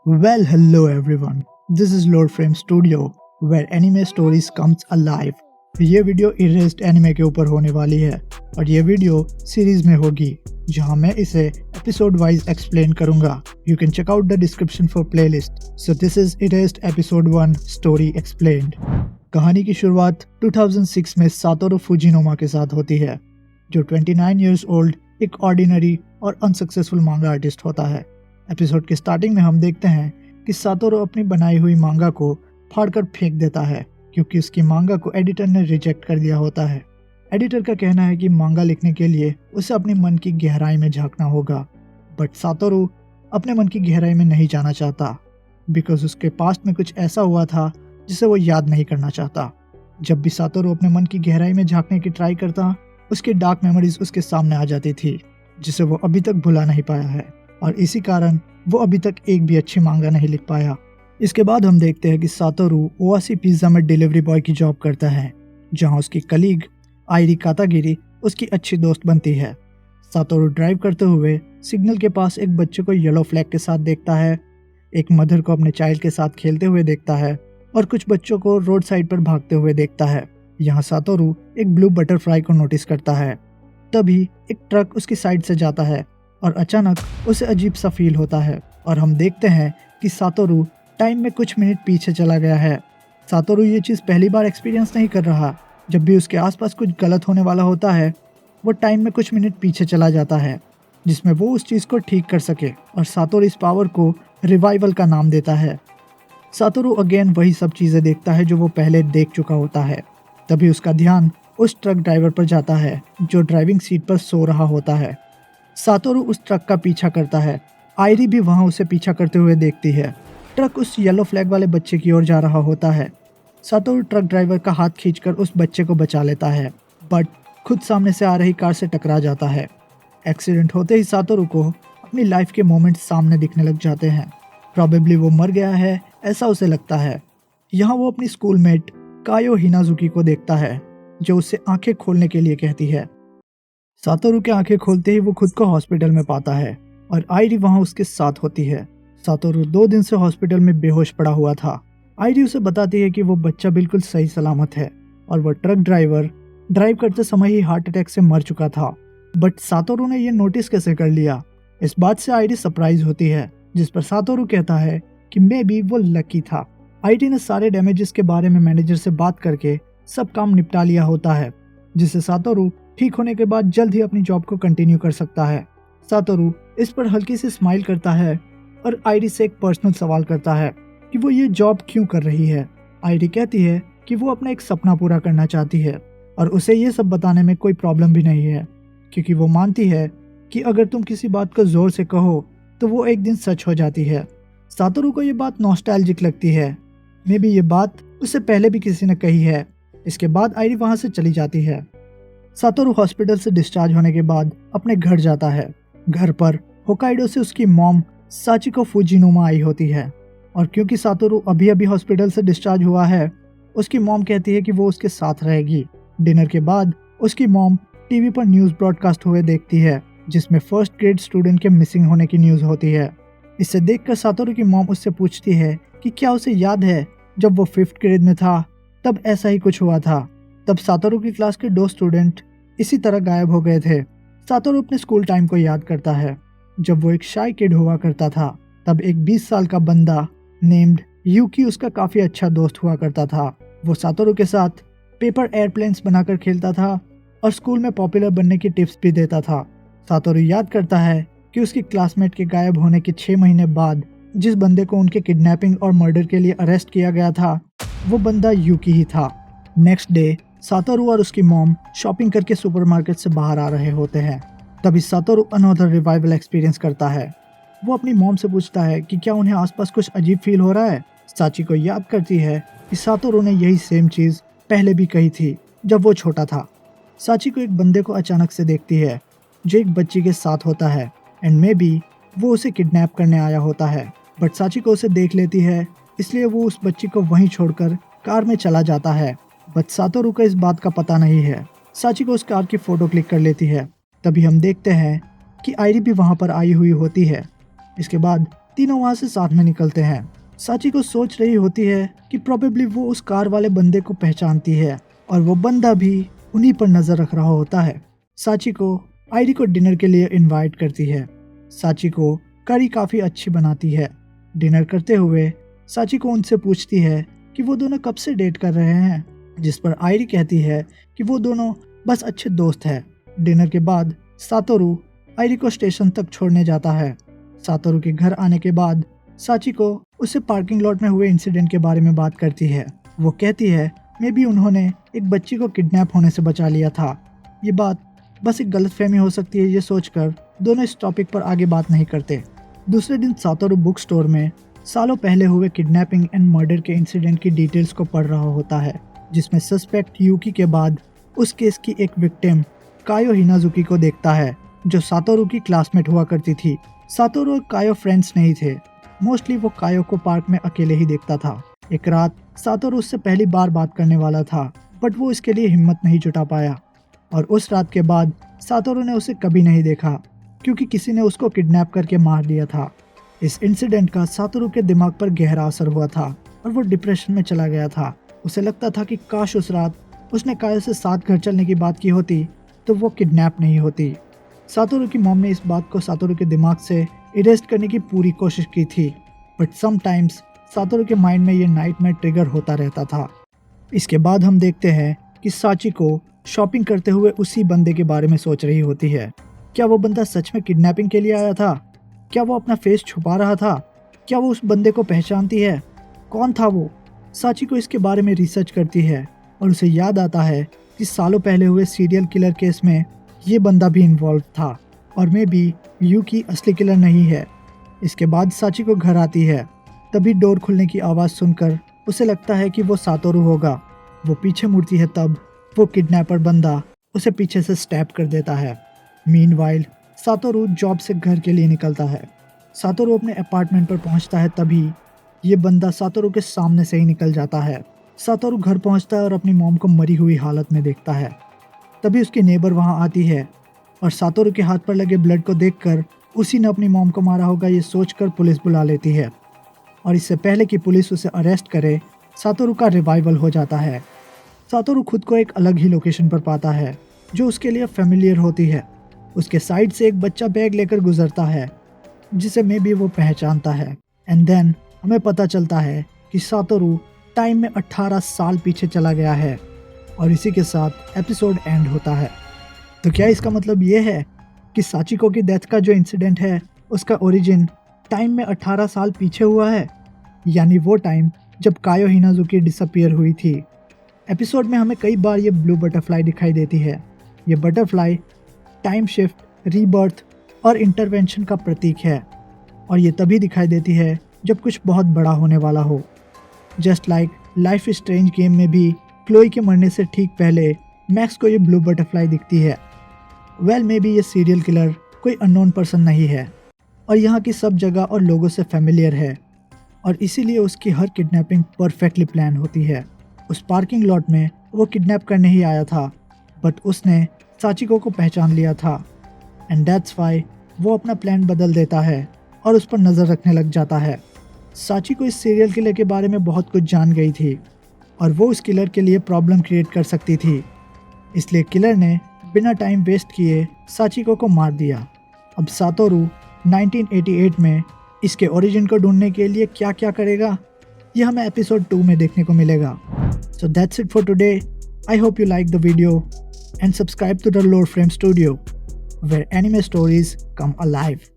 Well, hello everyone. This is Lord Frame Studio, where anime stories comes alive. ये video erased anime के ऊपर होने वाली है और ये वीडियो सीरीज में होगी जहां मैं इसे एपिसोड वाइज एक्सप्लेन करूंगा. You can check out the description for playlist. So this is Erased episode 1 story explained. कहानी की शुरुआत 2006 में सातोरू फुजिनोमा के साथ होती है, जो 29 इयर्स ओल्ड एक ऑर्डिनरी और अनसक्सेसफुल मांगा आर्टिस्ट होता है. एपिसोड के स्टार्टिंग में हम देखते हैं कि सातोरू अपनी बनाई हुई मांगा को फाड़कर फेंक देता है क्योंकि उसकी मांगा को एडिटर ने रिजेक्ट कर दिया होता है. एडिटर का कहना है कि मांगा लिखने के लिए उसे अपने मन की गहराई में झांकना होगा, बट सातोरू अपने मन की गहराई में नहीं जाना चाहता बिकॉज उसके पास्ट में कुछ ऐसा हुआ था जिसे वो याद नहीं करना चाहता. जब भी सातोरू अपने मन की गहराई में झांकने की ट्राई करता, उसकी डार्क मेमोरीज उसके सामने आ जाती थी जिसे वो अभी तक भुला नहीं पाया है और इसी कारण वो अभी तक एक भी अच्छी मांगा नहीं लिख पाया. इसके बाद हम देखते हैं कि सातोरू ओआसी पिज्जा में डिलीवरी बॉय की जॉब करता है, जहां उसकी कलीग आयरी कातागिरी उसकी अच्छी दोस्त बनती है. सातोरू ड्राइव करते हुए सिग्नल के पास एक बच्चे को येलो फ्लैग के साथ देखता है, एक मदर को अपने चाइल्ड के साथ खेलते हुए देखता है और कुछ बच्चों को रोड साइड पर भागते हुए देखता है. यहाँ सातोरू एक ब्लू बटरफ्लाई को नोटिस करता है. तभी एक ट्रक उसकी साइड से जाता है और अचानक उसे अजीब सा फील होता है और हम देखते हैं कि सातोरू टाइम में कुछ मिनट पीछे चला गया है. सातोरू ये चीज़ पहली बार एक्सपीरियंस नहीं कर रहा. जब भी उसके आसपास कुछ गलत होने वाला होता है, वो टाइम में कुछ मिनट पीछे चला जाता है जिसमें वो उस चीज़ को ठीक कर सके और सातोरू इस पावर को रिवाइवल का नाम देता है. सातोरू अगेन वही सब चीज़ें देखता है जो वो पहले देख चुका होता है. तभी उसका ध्यान उस ट्रक ड्राइवर पर जाता है जो ड्राइविंग सीट पर सो रहा होता है. सातोरू उस ट्रक का पीछा करता है. आयरी भी वहां उसे पीछा करते हुए देखती है. ट्रक उस येलो फ्लैग वाले बच्चे की ओर जा रहा होता है. सातोरू ट्रक ड्राइवर का हाथ खींचकर उस बच्चे को बचा लेता है, बट खुद सामने से आ रही कार से टकरा जाता है. एक्सीडेंट होते ही सातोरू को अपनी लाइफ के मोमेंट सामने दिखने लग जाते हैं. प्रॉबेबली वो मर गया है ऐसा उसे लगता है. यहाँ वो अपनी स्कूलमेट कायो हिनाजुकी को देखता है जो उससे आंखें खोलने के लिए कहती है. सातोरू के आंखें खोलते ही वो खुद को हॉस्पिटल में पाता है और आयरी वहां उसके साथ होती है. सातोरू 2 दिन से हॉस्पिटल में बेहोश पड़ा हुआ था. आयरी उसे बताती है कि वो बच्चा बिल्कुल सही सलामत है और वो ट्रक ड्राइवर ड्राइव करते समय ही हार्ट अटैक से मर चुका था. बट सातोरू ने ये नोटिस कैसे कर लिया? इस बात से आयरी सरप्राइज होती है, जिस पर सातोरू कहता है कि मे बी वो लकी था. आयरी ने सारे डैमेजेस के बारे में मैनेजर से बात करके सब काम निपटा लिया होता है, जिससे सातोरू ठीक होने के बाद जल्द ही अपनी जॉब को कंटिन्यू कर सकता है. सातोरू इस पर हल्की सी स्माइल करता है और आयरी से एक पर्सनल सवाल करता है कि वो ये जॉब क्यों कर रही है. आयरी कहती है कि वो अपना एक सपना पूरा करना चाहती है और उसे ये सब बताने में कोई प्रॉब्लम भी नहीं है, क्योंकि वो मानती है कि अगर तुम किसी बात को जोर से कहो तो वो एक दिन सच हो जाती है. सातोरू को ये बात नॉस्टैल्जिक लगती है. मे बी ये बात उससे पहले भी किसी ने कही है. इसके बाद आयरी वहां से चली जाती है. सातोरू हॉस्पिटल से डिस्चार्ज होने के बाद अपने घर जाता है. घर पर होकाइडो से उसकी मॉम साचिको फुजिनोमा आई होती है और क्योंकि सातोरू अभी अभी हॉस्पिटल से डिस्चार्ज हुआ है, उसकी मॉम कहती है कि वो उसके साथ रहेगी. डिनर के बाद उसकी मॉम टीवी पर न्यूज़ ब्रॉडकास्ट हुए देखती है जिसमें फर्स्ट ग्रेड स्टूडेंट के मिसिंग होने की न्यूज़ होती है. इसे देखकर सातोरू की मॉम उससे पूछती है कि क्या उसे याद है जब वो 5th ग्रेड में था तब ऐसा ही कुछ हुआ था. तब सातोरू की क्लास के 2 स्टूडेंट इसी तरह गायब हो गए थे. सातोरू अपने स्कूल टाइम को याद करता है जब वो एक शाय किड हुआ करता था. तब एक 20 साल का बंदा नेम्ड यूकी उसका काफ़ी अच्छा दोस्त हुआ करता था. वो सातोरू के साथ पेपर एयरप्लेन्स बनाकर खेलता था और स्कूल में पॉपुलर बनने की टिप्स भी देता था. सातोरू याद करता है कि उसकी क्लासमेट के गायब होने के 6 महीने बाद जिस बंदे को उनके किडनैपिंग और मर्डर के लिए अरेस्ट किया गया था, वो बंदा यूकी ही था. नेक्स्ट डे सातोरू और उसकी मॉम शॉपिंग करके सुपरमार्केट से बाहर आ रहे होते हैं. तभी सातोरू अनदर रिवाइवल एक्सपीरियंस करता है. वो अपनी मॉम से पूछता है कि क्या उन्हें आसपास कुछ अजीब फील हो रहा है. साची को याद करती है कि सातोरू ने यही सेम चीज़ पहले भी कही थी जब वो छोटा था. साची को एक बंदे को अचानक से देखती है जो एक बच्ची के साथ होता है एंड मे बी वो उसे किडनैप करने आया होता है. बट साची को उसे देख लेती है, इसलिए वो उस बच्ची को वहीं छोड़कर कार में चला जाता है. बट सातोरू को इस बात का पता नहीं है. साची को उस कार की फ़ोटो क्लिक कर लेती है. तभी हम देखते हैं कि आयरी भी वहाँ पर आई हुई होती है. इसके बाद तीनों वहाँ से साथ में निकलते हैं। साचिको सोच रही होती है कि प्रोबेबली वो उस कार वाले बंदे को पहचानती है और वो बंदा भी उन्हीं पर नजर रख रहा होता है। साचिको आयरी को डिनर के लिए इनवाइट करती है। साचिको करी काफी अच्छी बनाती है। डिनर करते हुए साचिको उनसे पूछती है कि वो दोनों कब से डेट कर रहे हैं, जिस पर आयरी कहती है कि वो दोनों बस अच्छे दोस्त हैं। डिनर के बाद सातोरू आयरी को स्टेशन तक छोड़ने जाता है। सातोरू के घर आने के बाद साचिको उससे पार्किंग लॉट में हुए इंसिडेंट के बारे में बात करती है। वो कहती है मे बी उन्होंने एक बच्ची को किडनैप होने से बचा लिया था। ये बात बस एक गलतफहमी हो सकती है, ये सोचकर दोनों इस टॉपिक पर आगे बात नहीं करते। दूसरे दिन सातोरू बुक स्टोर में सालों पहले हुए किडनैपिंग एंड मर्डर के इंसिडेंट की डिटेल्स को पढ़ रहा होता है, जिसमें सस्पेक्ट यूकी के बाद उस केस की एक विक्टिम कायो हिनाजुकी को देखता है, जो सातोरू की क्लासमेट हुआ करती थी। सातोरू और कायो फ्रेंड्स नहीं थे। मोस्टली वो कायो को पार्क में अकेले ही देखता था। एक रात सातोरू उससे पहली बार बात करने वाला था, बट वो इसके लिए हिम्मत नहीं जुटा पाया और उस रात के बाद सातोरू ने उसे कभी नहीं देखा, क्योंकि किसी ने उसको किडनैप करके मार दिया था। इस इंसिडेंट का सातोरू के दिमाग पर गहरा असर हुआ था और वो डिप्रेशन में चला गया था। उसे लगता था कि काश उस रात उसने कायो से साथ घर चलने की बात की होती तो वो किडनैप नहीं होती। सातोरू की मॉम ने इस बात को सातोरू के दिमाग से इरेज करने की पूरी कोशिश की थी, बट समटाइम्स सातोरू के माइंड में ये नाइटमेयर ट्रिगर होता रहता था। इसके बाद हम देखते हैं कि साचिको शॉपिंग करते हुए उसी बंदे के बारे में सोच रही होती है। क्या वो बंदा सच में किडनैपिंग के लिए आया था? क्या वो अपना फेस छुपा रहा था? क्या वो उस बंदे को पहचानती है? कौन था वो? साचिको इसके बारे में रिसर्च करती है और उसे याद आता है कि सालों पहले हुए सीरियल किलर केस में ये बंदा भी इन्वॉल्व था और मे बी यूकी असली किलर नहीं है। इसके बाद साचिको घर आती है, तभी डोर खुलने की आवाज़ सुनकर उसे लगता है कि वो सातोरू होगा। वो पीछे मुड़ती है, तब वो किडनैपर बंदा उसे पीछे से स्टैब कर देता है। मीनवाइल सातोरू जॉब से घर के लिए निकलता है। सातोरू अपने अपार्टमेंट पर पहुंचता है, तभी ये बंदा सातोरू के सामने से ही निकल जाता है। सातोरू घर पहुंचता है और अपनी मॉम को मरी हुई हालत में देखता है। तभी उसकी नेबर वहां आती है और सातोरू के हाथ पर लगे ब्लड को देखकर उसी ने अपनी मॉम को मारा होगा ये सोचकर पुलिस बुला लेती है और इससे पहले कि पुलिस उसे अरेस्ट करे सातोरू का रिवाइवल हो जाता है। सातोरू खुद को एक अलग ही लोकेशन पर पाता है जो उसके लिए फेमिलियर होती है। उसके साइड से एक बच्चा बैग लेकर गुजरता है जिसे मे बी वो पहचानता है। एंड देन हमें पता चलता है कि सातोरू टाइम में 18 साल पीछे चला गया है और इसी के साथ एपिसोड एंड होता है। तो क्या इसका मतलब ये है कि साचिको की डेथ का जो इंसिडेंट है उसका ओरिजिन टाइम में 18 साल पीछे हुआ है, यानी वो टाइम जब कायो हिनाजुकी डिसअपियर हुई थी। एपिसोड में हमें कई बार ये ब्लू बटरफ्लाई दिखाई देती है। ये बटरफ्लाई टाइम शिफ्ट, रीबर्थ और इंटरवेंशन का प्रतीक है और ये तभी दिखाई देती है जब कुछ बहुत बड़ा होने वाला हो। Just like life is strange game में भी क्लोई के मरने से ठीक पहले मैक्स को ये ब्लू बटरफ्लाई दिखती है। वेल मे बी ये सीरियल किलर कोई अननोन पर्सन नहीं है और यहाँ की सब जगह और लोगों से फेमिलियर है और इसीलिए उसकी हर किडनैपिंग परफेक्टली प्लान होती है। उस पार्किंग लॉट में वो किडनैप करने ही आया था, बट उसने साचिको को पहचान लिया था एंड दैट्स व्हाई वो अपना प्लान बदल देता है और उस पर नज़र रखने लग जाता है। साचिको इस सीरियल किलर के बारे में बहुत कुछ जान गई थी और वो उस किलर के लिए प्रॉब्लम क्रिएट कर सकती थी, इसलिए किलर ने बिना टाइम वेस्ट किए साचिको को मार दिया। अब सातोरू 1988 में इसके ओरिजिन को ढूंढने के लिए क्या क्या करेगा ये हमें एपिसोड 2 में देखने को मिलेगा। So that's it for today. I hope you like the video and subscribe to the Lore Frame Studio, where anime stories come alive.